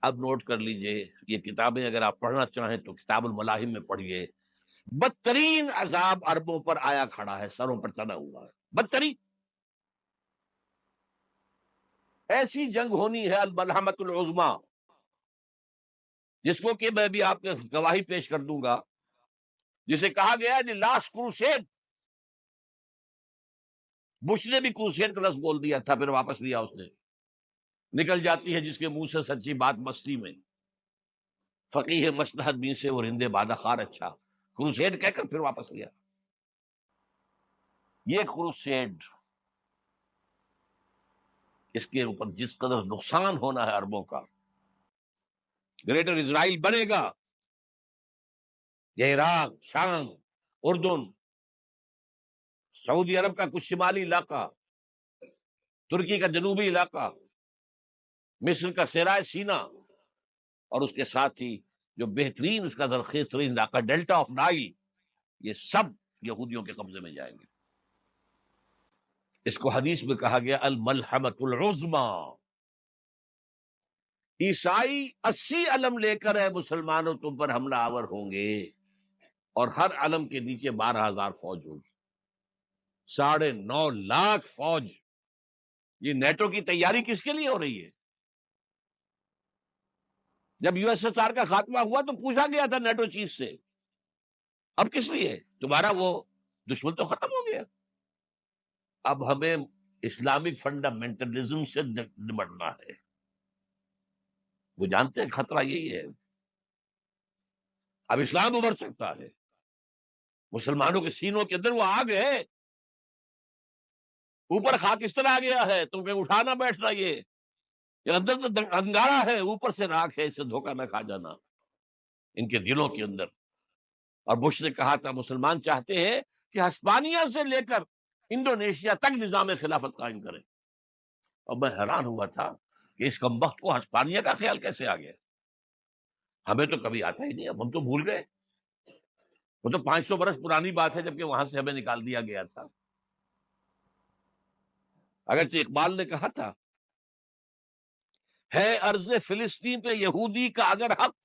اب نوٹ کر لیجئے، یہ کتابیں اگر آپ پڑھنا چاہیں تو کتاب الملاحم میں پڑھیے. بدترین عذاب عربوں پر آیا کھڑا ہے، سروں پر چڑھا ہوا ہے، بدترین. ایسی جنگ ہونی ہے الملحمۃ العظما، جس کو کہ میں بھی آپ کے گواہی پیش کر دوں گا، جسے کہا گیا ہے لاسٹ کروسیڈ. بش نے بھی کروسیڈ کا لفظ بول دیا تھا، پھر واپس لیا اس نے. نکل جاتی ہے جس کے منہ سے سچی بات مستی میں. فقیہ مصلحت بین سے اور ہندے بادہ خار اچھا، کروسیڈ کہہ کر پھر واپس لیا. یہ کروسیڈ، اس کے اوپر جس قدر نقصان ہونا ہے عربوں کا. گریٹر اسرائیل بنے گا، یہ عراق، شام، اردن، سعودی عرب کا کچھ شمالی علاقہ، ترکی کا جنوبی علاقہ، مصر کا صحرائے سینا، اور اس کے ساتھ ہی جو بہترین اس کا زرخیز ترین علاقہ ڈیلٹا آف نائل، یہ سب یہودیوں کے قبضے میں جائیں گے. اس کو حدیث میں کہا گیا الملحمۃ العظما. عیسائی 80 علم لے کر ہے مسلمانوں تم پر حملہ آور ہوں گے، اور ہر علم کے نیچے 12,000 فوج ہوگی، 9.5 لاکھ فوج. یہ نیٹو کی تیاری کس کے لیے ہو رہی ہے؟ جب یو ایس ایس آر کا خاتمہ ہوا تو پوچھا گیا تھا نیٹو چیف سے، اب کس لیے؟ تمہارا وہ دشمن تو ختم ہو گیا، اب ہمیں اسلامک فنڈامنٹلزم سے نمٹنا ہے. وہ جانتے ہیں خطرہ یہی ہے، اب اسلام ابھر سکتا ہے. مسلمانوں کے سینوں کے اندر وہ آگ ہے، اوپر خاکستر آ گیا ہے، تم کہیں اٹھانا بیٹھنا، یہ اندر تو انگارہ ہے، اوپر سے راکھ ہے، اسے دھوکہ نہ کھا جانا ان کے دلوں کے اندر. اور بش نے کہا تھا مسلمان چاہتے ہیں کہ ہسپانیہ سے لے کر انڈونیشیا تک نظام خلافت قائم کریں. اور میں حیران ہوا تھا کہ اس کمبخت کو ہسپانیہ کا خیال کیسے آ گیا. ہمیں تو کبھی آتا ہی نہیں، اب ہم تو بھول گئے. وہ تو 500 برس پرانی بات ہے، جبکہ وہاں سے ہمیں نکال دیا گیا تھا. اگرچہ اقبال نے کہا تھا ہے ارض فلسطین پہ یہودی کا اگر حق،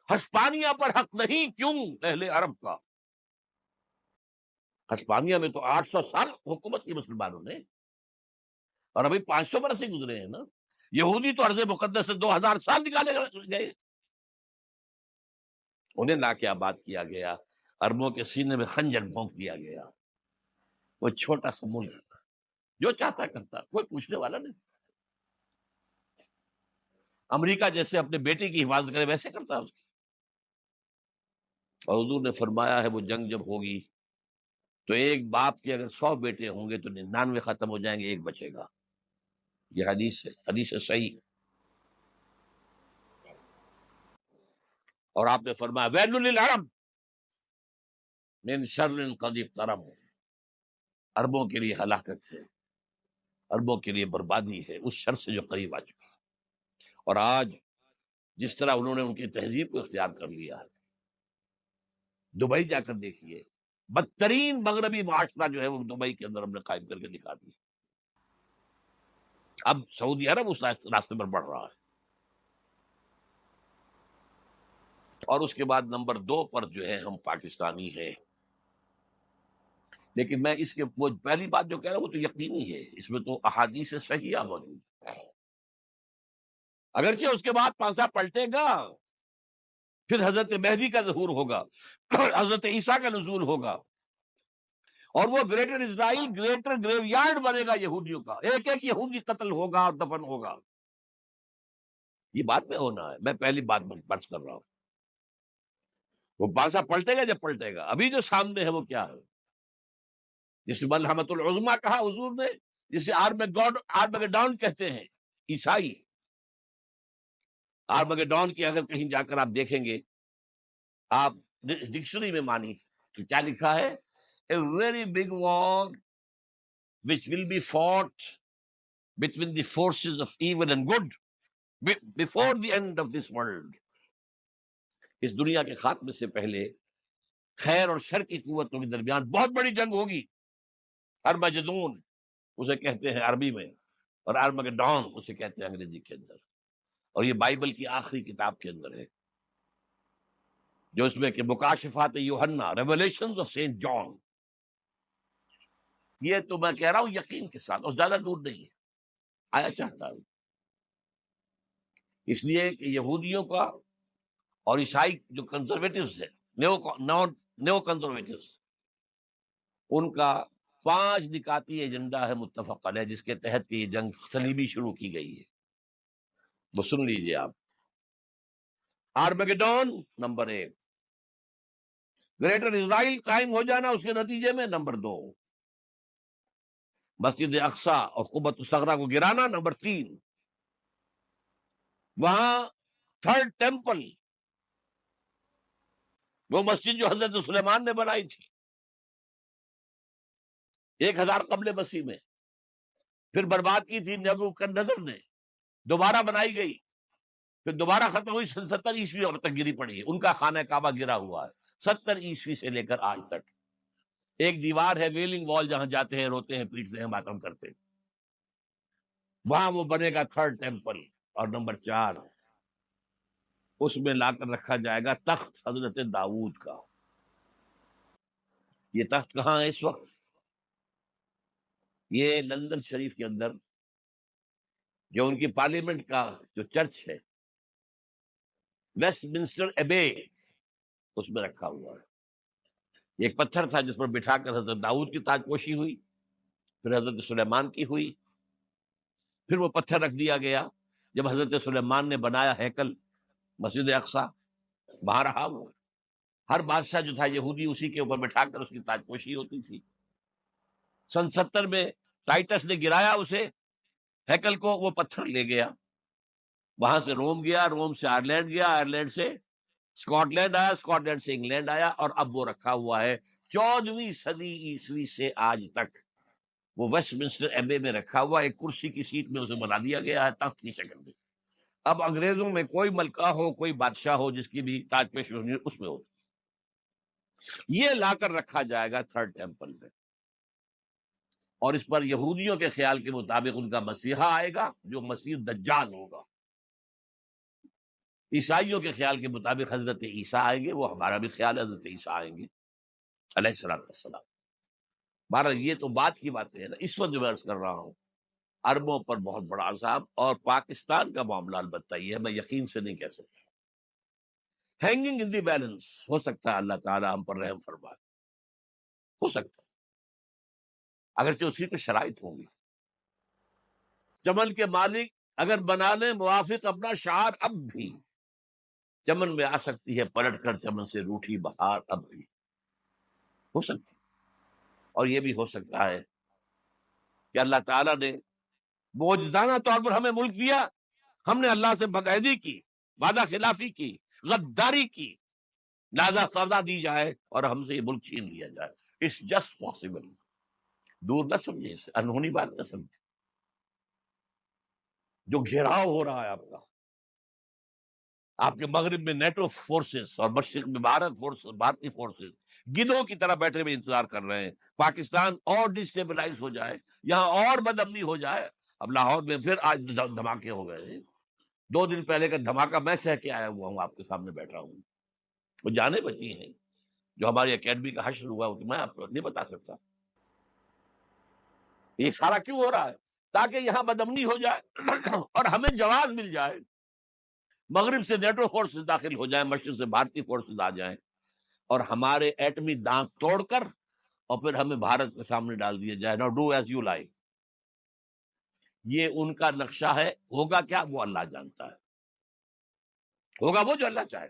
ہسپانیہ پر حق نہیں کیوں اہل عرب کا. ہسپانیہ میں تو 800 سال حکومت کی مسلمانوں نے، اور ابھی 500 برس ہی گزرے ہیں نا. یہودی تو ارض مقدس سے 2000 سال نکالے گئے. انہیں لا کے آباد کیا گیا، عربوں کے سینے میں خنجر بھونک دیا گیا. وہ چھوٹا سا ملک جو چاہتا کرتا، کوئی پوچھنے والا نہیں. امریکہ جیسے اپنے بیٹے کی حفاظت کرے ویسے کرتا اس کی. اور حضور نے فرمایا ہے وہ جنگ جب ہوگی تو ایک باپ کے اگر 100 بیٹے ہوں گے تو 99 ختم ہو جائیں گے، ایک بچے گا. یہ حدیث ہے، حدیث صحیح. اور آپ نے فرمایا ویل للعرب من شر قد اقترب، عربوں کے لیے ہلاکت ہے، عربوں کے لیے بربادی ہے اس شر سے جو قریب آ چکا. اور آج جس طرح انہوں نے ان کی تہذیب کو اختیار کر لیا ہے، دبئی جا کر دیکھیے، بدترین مغربی معاشرہ جو ہے وہ دبئی کے اندر ہم نے قائم کر کے دکھا دیا. اب سعودی عرب اس راستے پر بڑھ رہا ہے. اور اس کے بعد نمبر 2 پر جو ہے ہم پاکستانی ہیں. لیکن میں اس کے وہ پہلی بات جو کہہ رہا ہوں وہ تو یقینی ہے، اس میں تو احادیث صحیحہ موجود ہے. اگرچہ اس کے بعد پانسا پلٹے گا، پھر حضرت مہدی کا ظہور ہوگا، حضرت عیسیٰ کا نزول ہوگا، اور وہ گریٹر اسرائیل گریٹر گریو یارڈ بنے گا یہودیوں کا. ایک ایک یہودی قتل ہوگا اور دفن ہوگا. یہ بات میں ہونا ہے، میں پہلی بات برس کر رہا ہوں. وہ پانسا پلٹے گا جب پلٹے گا. ابھی جو سامنے ہے وہ کیا ہے؟ جس ملحمۃ العظما کہا حضور نے، جسے آرمگڈون کہتے ہیں عیسائی. آرمگڈون کی اگر کہیں جا کر آپ دیکھیں گے، آپ ڈکشنری میں مانی تو کیا لکھا ہے؟ A very big war which will be fought between the forces of evil and good before the end of this world. اس دنیا کے خاتمے سے پہلے خیر اور شر کی قوتوں کے درمیان بہت بڑی جنگ ہوگی. ارمجدون اسے کہتے ہیں عربی میں، اور آرمگڈون اسے کہتے ہیں انگریزی کے اندر. اور یہ بائبل کی آخری کتاب کے اندر ہے، جو اس میں کہ مکاشفات یوحنا، ریولیشنز آف سینٹ جان. یہ تو میں کہہ رہا ہوں یقین کے ساتھ، اور زیادہ دور نہیں ہے، آیا چاہتا ہوں. اس لیے کہ یہودیوں کا اور عیسائی جو کنزرویٹوز ہیں، نیو کنزرویٹوز، ان کا 5 نکاتی ایجنڈا ہے متفق علیہ، جس کے تحت کہ یہ جنگ صلیبی شروع کی گئی ہے. وہ سن لیجئے آپ. آرمیگیڈون نمبر 1، گریٹر اسرائیل قائم ہو جانا اس کے نتیجے میں نمبر 2، مسجد اقصی اور قبۃ الصغریٰ کو گرانا نمبر 3، وہاں تھرڈ ٹیمپل، وہ مسجد جو حضرت سلیمان نے بنائی تھی 1000 قبل مسیح میں، پھر برباد کی تھی نبوکدنضر نے، دوبارہ بنائی گئی، پھر دوبارہ ختم ہوئی 70 عیسوی اور تک گری پڑی ہے. ان کا خانہ کعبہ گرا ہوا ہے 70 عیسوی سے لے کر آج تک. ایک دیوار ہے ویلنگ وال، جہاں جاتے ہیں، روتے ہیں، پیٹتے ہیں، ماتم کرتے ہیں، وہاں وہ بنے گا تھرڈ ٹیمپل. اور نمبر 4، اس میں لا کر رکھا جائے گا تخت حضرت داؤد کا. یہ تخت کہاں ہے اس وقت؟ یہ لندن شریف کے اندر، جو ان کی پارلیمنٹ کا جو چرچ ہے، ویسٹ منسٹر ایبے، اس میں رکھا ہوا ہے. ایک پتھر تھا جس پر بٹھا کر حضرت داؤد کی تاج پوشی ہوئی، پھر حضرت سلیمان کی ہوئی، پھر وہ پتھر رکھ دیا گیا جب حضرت سلیمان نے بنایا ہیکل مسجد اقصی، وہاں رہا وہ. ہر بادشاہ جو تھا یہودی اسی کے اوپر بٹھا کر اس کی تاج پوشی ہوتی تھی. سن 70 میں ٹائٹس نے گرایا اسے، ہیکل کو، وہ پتھر لے گیا، وہاں سے روم گیا، روم سے آئرلینڈ گیا، آئرلینڈ سے اسکاٹ لینڈ آیا، اسکاٹ لینڈ سے انگلینڈ آیا، اور اب وہ رکھا ہوا ہے 14ویں صدی عیسوی سے آج تک. وہ ویسٹ منسٹر ایبے میں رکھا ہوا، ایک کرسی کی سیٹ میں اسے بنا دیا گیا ہے تخت کی شکل میں. اب انگریزوں میں کوئی ملکہ ہو، کوئی بادشاہ ہو جس کی بھی تاج پوشی ہونی اس میں ہو، یہ لا کر رکھا جائے گا تھرڈ ٹیمپل میں. اور اس پر یہودیوں کے خیال کے مطابق ان کا مسیحا آئے گا جو مسیح دجال ہوگا. عیسائیوں کے خیال کے مطابق حضرت عیسیٰ آئیں گے، وہ ہمارا بھی خیال ہے حضرت عیسیٰ آئیں گے علیہ السلام والسلام. بہرحال یہ تو بات کی باتیں ہیں نا. اس وقت جو میں عرض کر رہا ہوں، عربوں پر بہت بڑا عذاب، اور پاکستان کا معاملہ البتہ یہ ہے، میں یقین سے نہیں کہہ سکتا. ہینگنگ ان دی بیلنس، ہو سکتا ہے اللہ تعالیٰ ہم پر رحم فرمائے، ہو سکتا ہے، اگرچہ اسی کو شرائط ہوں گی. چمن کے مالک اگر بنا لیں موافق اپنا شعار، اب بھی چمن میں آ سکتی ہے پلٹ کر چمن سے روٹھی بہار، اب بھی ہو سکتی. اور یہ بھی ہو سکتا ہے کہ اللہ تعالیٰ نے معجزانہ طور پر ہمیں ملک دیا، ہم نے اللہ سے بدعہدی کی، وعدہ خلافی کی، غداری کی، لہذا سزا دی جائے اور ہم سے یہ ملک چھین لیا جائے. It's just possible. دور نہ سمجھے، اسے انہونی بات نہ سمجھے. جو گھیراؤ ہو رہا ہے آپ کے مغرب میں نیٹو فورسز اور مشرق میں بھارتی فورسز گدھوں کی طرح بیٹھے ہوئے انتظار کر رہے ہیں پاکستان اور ڈسٹیبلائز ہو جائے، یہاں اور بدامنی ہو جائے. اب لاہور میں پھر آج دھماکے ہو گئے ہیں. 2 دن پہلے کا دھماکہ میں سہ کے آیا ہوا ہوں، آپ کے سامنے بیٹھا ہوں. وہ جانیں بچی ہیں جو ہماری اکیڈمی کا حشر ہوا، تو میں آپ کو نہیں بتا سکتا. یہ سارا کیوں ہو رہا ہے؟ تاکہ یہاں بدامنی ہو جائے اور ہمیں جواز مل جائے، مغرب سے نیٹو فورسز داخل ہو جائیں، مشرق سے بھارتی فورسز آ جائیں، اور ہمارے ایٹمی دانت توڑ کر اور پھر ہمیں بھارت کے سامنے ڈال دیا جائے. نو ڈو ایز یو لائک. یہ ان کا نقشہ ہے. ہوگا کیا وہ اللہ جانتا ہے، ہوگا وہ جو اللہ چاہے.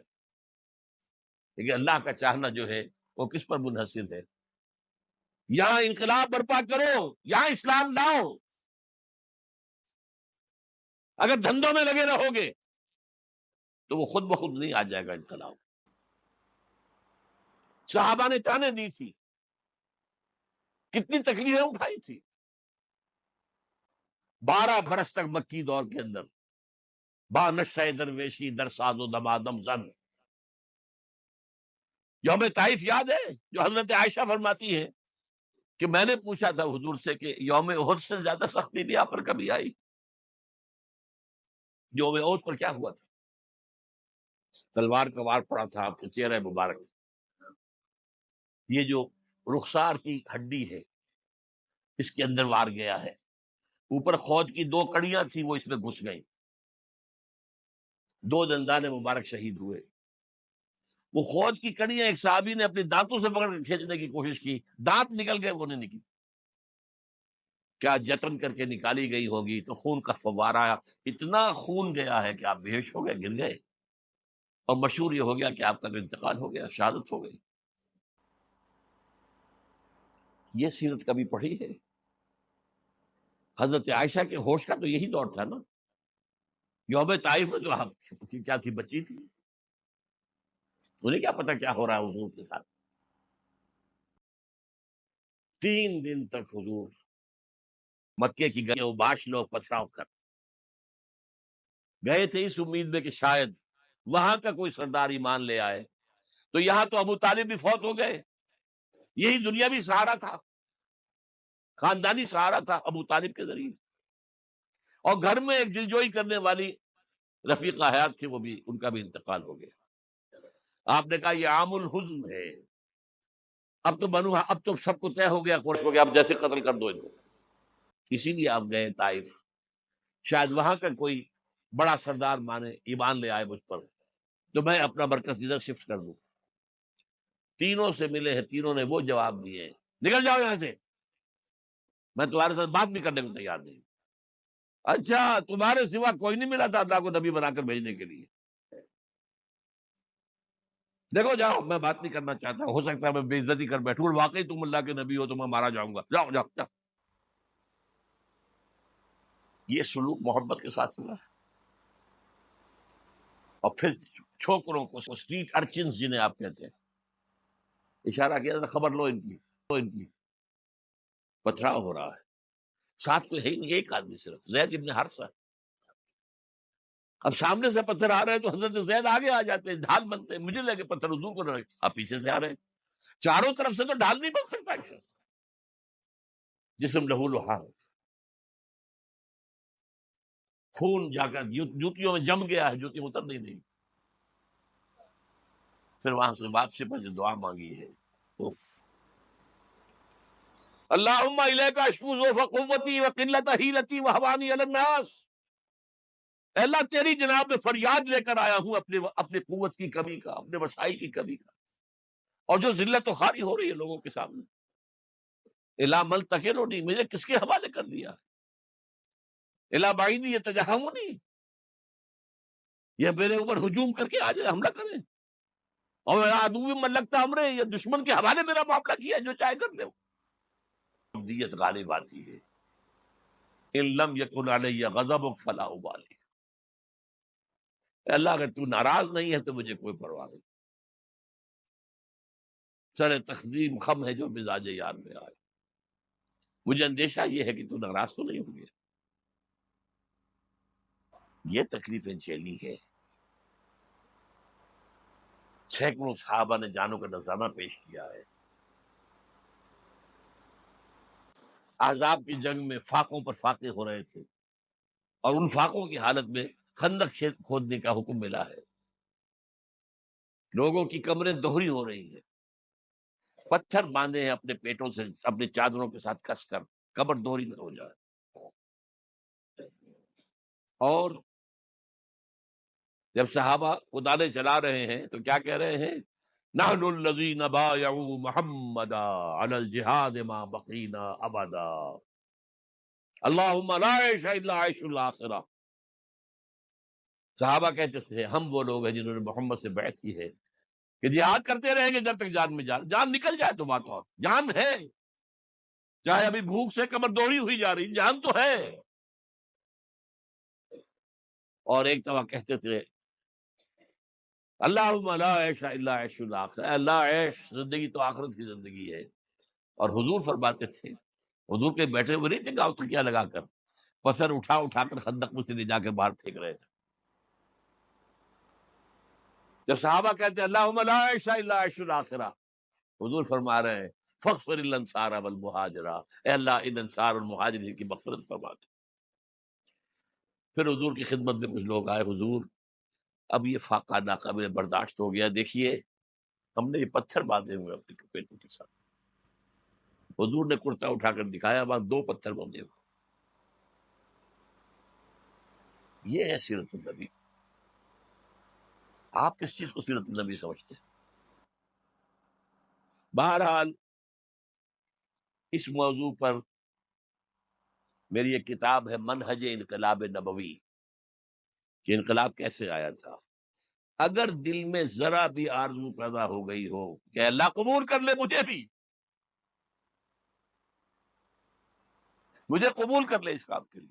لیکن اللہ کا چاہنا جو ہے وہ کس پر منحصر ہے؟ یہاں انقلاب برپا کرو، یہاں اسلام لاؤ. اگر دھندوں میں لگے رہو گے تو وہ خود بخود نہیں آ جائے گا انقلاب. صحابہ نے جانیں دی تھی، کتنی تکلیفیں اٹھائی تھی. 12 برس تک مکی دور کے اندر با نشہ درویشی در ساز و دمادم زن. یوم طائف یاد ہے جو حضرت عائشہ فرماتی ہے کہ میں نے پوچھا تھا حضور سے کہ یوم احد سے زیادہ سختی بھی آپ پر کبھی آئی؟ یوم احد پر کیا ہوا تھا؟ تلوار کا وار پڑا تھا آپ کے چہرہ مبارک، یہ جو رخسار کی ہڈی ہے اس کے اندر وار گیا ہے، اوپر خود کی 2 کڑیاں تھیں وہ اس میں گھس گئیں، 2 دندان مبارک شہید ہوئے۔ وہ خود کی کڑیاں ایک صحابی نے اپنے دانتوں سے پکڑ کے کھینچنے کی کوشش کی، دانت نکل گئے، وہ نہیں نکلی، کیا جتن کر کے نکالی گئی ہوگی تو خون کا فوارہ، اتنا خون گیا ہے کہ آپ بے ہوش ہو گئے، گر گئے، اور مشہور یہ ہو گیا کہ آپ کا انتقال ہو گیا، شہادت ہو گئی۔ یہ سیرت کبھی پڑھی ہے؟ حضرت عائشہ کے ہوش کا تو یہی دور تھا نا، یوم طائف میں تو آپ کیا تھی، بچی تھی، انہیں کیا پتا کیا ہو رہا ہے حضور کے ساتھ۔ 3 دن تک حضور مکے کی گئے، وہ باش لوگ پتھراؤ کر گئے تھے اس امید میں کہ شاید وہاں کا کوئی سردار ایمان لے آئے، تو یہاں تو ابو طالب بھی فوت ہو گئے، یہی دنیاوی سہارا تھا، خاندانی سہارا تھا ابو طالب کے ذریعے، اور گھر میں ایک دلجوئی کرنے والی رفیقہ حیات تھی، وہ بھی، ان کا بھی انتقال ہو گیا۔ آپ نے کہا یہ عام الحزن ہے، اب تو سب کو طے ہو گیا قریش کو کہ آپ جیسے قتل کر دو ان کو، اسی لیے آپ گئے طائف، شاید وہاں کا کوئی بڑا سردار مانے، ایمان لے آئے مجھ پر، تو میں اپنا مرکز ادھر شفٹ کر دوں۔ تینوں سے ملے ہیں، تینوں نے وہ جواب دیے ہیں، نکل جاؤ یہاں سے، میں تمہارے ساتھ بات بھی کرنے کو تیار نہیں۔ اچھا، تمہارے سوا کوئی نہیں ملا تھا اللہ کو نبی بنا کر بھیجنے کے لیے؟ دیکھو جاؤ، میں بات نہیں کرنا چاہتا، ہو سکتا ہے میں بے عزتی کر بیٹھوں، اور واقعی تم اللہ کے نبی ہو تو میں مارا جاؤں گا، جاؤ جاؤ جاؤ۔ یہ سلوک محبت کے ساتھ ہوا ہے۔ اور پھر چھوکروں کو، اسٹریٹ ارچنز جنہیں آپ کہتے ہیں، اشارہ کیا تھا، خبر لو ان کی پتھراؤ ہو رہا ہے، ساتھ کوئی ہے نہیں، ایک آدمی صرف، زید ابن حارثہ۔ اب سامنے سے پتھر آ رہے ہیں تو حضرت زید آگے آ جاتے ہیں، ڈھال بنتے ہیں، مجھے لگے پتھر حضور کو رہے، آپ پیچھے سے آ رہے ہیں، چاروں طرف سے تو ڈھال نہیں بن سکتا ایک شخص، جسم لہو لہان، خون جا کر جوتیوں میں جم گیا ہے، جوتی اتر نہیں رہی۔ پھر وہاں سے واپسی پر جو دعا مانگی ہے، اف، اللہم الیک اشکو ضعف قوتی وقلت حیلتی وہوانی علی الناس، اے اللہ تیری جناب میں فریاد لے کر آیا ہوں اپنے قوت کی کمی کا، اپنے وسائل کی کمی کا، اور جو ذلت و خواری ہو رہی ہے لوگوں کے سامنے، الا ملتقنونی، مجھے کس کے حوالے کر دیا، الا بعیدی یتجہمونی، یہ میرے اوپر ہجوم کر کے آ جائے، حملہ کریں، اور میرا عدو من لگتا ہمرے، یہ دشمن کے حوالے میرا معاملہ کیا، جو چاہے کر دے، دیت غالب آتی ہے، ان لم یکن علی غضبک فلا ابالی، اے اللہ اگر تو ناراض نہیں ہے تو مجھے کوئی پرواہ نہیں، سر تقدیم خم ہے جو مزاج یار میں آئے، مجھے اندیشہ یہ ہے کہ تو ناراض تو نہیں ہوگی، یہ تکلیفیں جھیلی ہے۔ سینکڑوں صحابہ نے جانوں کا نذرانہ پیش کیا ہے، احزاب کی جنگ میں فاقوں پر فاقے ہو رہے تھے، اور ان فاقوں کی حالت میں خندق کھودنے کا حکم ملا ہے، لوگوں کی کمریں دوہری ہو رہی ہیں، پتھر باندھے ہیں اپنے پیٹوں سے، اپنے چادروں کے ساتھ کس کر، قبر دوہری نہ ہو جائے، اور جب صحابہ کدالیں چلا رہے ہیں تو کیا کہہ رہے ہیں، نحن الذین بایعوا محمدا علی الجہاد ما بقینا ابدا، اللہم لا عیش الا عیش الاخرہ، صحابہ کہتے تھے ہم وہ لوگ ہیں جنہوں نے محمد سے بیعت کی ہے کہ جہاد کرتے رہیں گے جب تک جان میں جان نکل جائے تو بات، اور جان ہے، چاہے ابھی بھوک سے کمر دوڑی ہوئی جا رہی، جان تو ہے۔ اور ایک دفعہ کہتے تھے اللہم لا عیش الا عیش الاخرہ، اے اللہ عیش، زندگی تو آخرت کی زندگی ہے، اور حضور فرماتے تھے، حضور کے بیٹھے ہوئے نہیں تھے گاؤں تکیا لگا کر، پتھر اٹھا اٹھا کر خندق میں سے لے جا کے باہر پھینک رہے تھے، جب صحابہ کہتے ہیں اللہم لا عیش الا عیش الاخرہ، حضور فرما رہے ہیں فاغفر الانصار والمہاجرہ، اے اللہ ان انصار اور مہاجرین کی مغفرت فرما دے۔ پھر حضور کی خدمت میں کچھ لوگ آئے، حضور اب یہ فاقہ ناقابل برداشت ہو گیا، دیکھیے ہم نے یہ پتھر باندھے ہوئے اپنے پیٹوں کے ساتھ. حضور نے کرتا اٹھا کر دکھایا، وہاں 2 پتھر باندھے ہوئے. یہ ہے سیرت النبی. آپ کس چیز کو سیرت النبی سمجھتے ہیں؟ بہرحال اس موضوع پر میری ایک کتاب ہے منہج انقلاب نبوی، کہ انقلاب کیسے آیا تھا. اگر دل میں ذرا بھی آرزو پیدا ہو گئی ہو کہ اللہ قبول کر لے مجھے قبول کر لے اس کام کے لیے،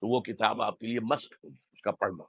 تو وہ کتاب آپ کے لیے مسٹ ہوگی اس کا پڑھنا.